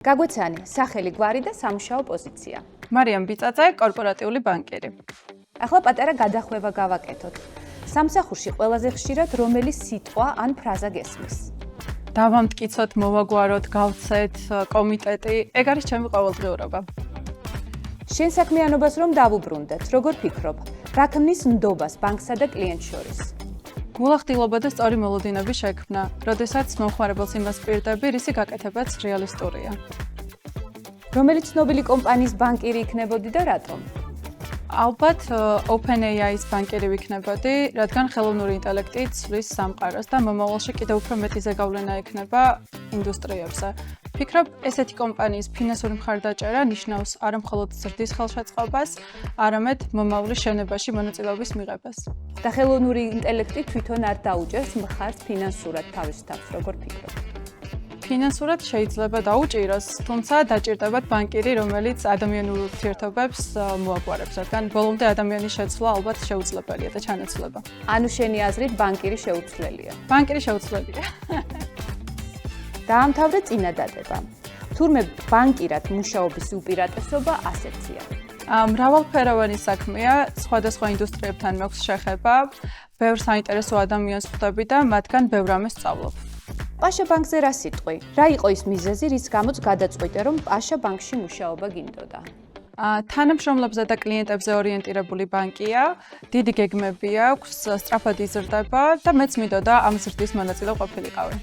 გაგვეცანი, სახელი, გვარი და სამუშაო პოზიცია. მარიამ ბიწაწე, კორპორატიული ბანკირი. ახლა პატარა გადახვევა გავაკეთოთ. სამსახურში ყველაზე ხშირად რომელი სიტყვა ან ფრაზა გესმის? დავამტკიცოთ, მოვაგვაროთ, გავცეთ, კომიტეტი, ეგ არის ჩემი ყოველდღიურობა. შენ საქმიანობას რომ დავუბრუნდეთ, როგორ ფიქრობ? რა ქმნის ნდობას ბანკსა და კლიენტს შორის? გულახდილობა და სწორი მოლოდინების შექმნა, როდესაც მომხმარებელს იმას პირდები, რისი გაკეთებაც რეალისტურია. რომელი ცნობილი კომპანიის ბანკირი იქნებოდი და რატომ? ალბათ OpenAI-ის ბანკირი ვიქნებოდი, რადგან ხელოვნური ინტელექტი ცვლის სამყაროს და მომავალში კიდევ უფრო მეტი ზეგავლენა ექნება ინდუსტრიებზე. ფიქრობ, ესეთი კომპანიის ფინანსური მხარდაჭერა ნიშნავს არა მხოლოდ ზრდის ხელშეწყობას, არამედ მომავლის შენებაში მონაწილეობის მიღებას. და ხელოვნური ინტელექტი თვითონ არ დაუჭერს მხარს ფინანსურად თავის თავს, როგორ ფიქრობ? ფინანსურად შეიძლება დაუჭიროს, თუმცა დაჭირდებათ ბანკირი, რომელიც ადამიანურ ურთიერთობებს მოაგვარებს, რადგან ბოლომდე ადამიანის შეცვლა ალბათ შეუძლებელია და ჩანაცვლება. ანუ შენი აზრით ბანკირი შეუცვლელია. ბანკირი შეუცვლელია. დაამთავრე წინადადება. თურმე ბანკირად მუშაობის უპირატესობა ასეთია. მრავალფეროვანი საქმეა, სხვადასხვა ინდუსტრიებთან მაქვს შეხება, ბევრ საინტერესო ადამიანს ხვდები და მათგან ბევრ რამეს სწავლობ. პაშა ბანკზე რა სიტყვი? რა იყო ის მიზეზი, რის გამოც გადაწყვიტე, რომ პაშა ბანკში მუშაობა გინდოდა? თანამშრომლებზე და კლიენტებზე ორიენტირებული ბანკია, დიდი გეგმები აქვს, სწრაფად იზრდება და მეც მინდოდა ამ ზრდის მონაწილე ყოფილიყავი.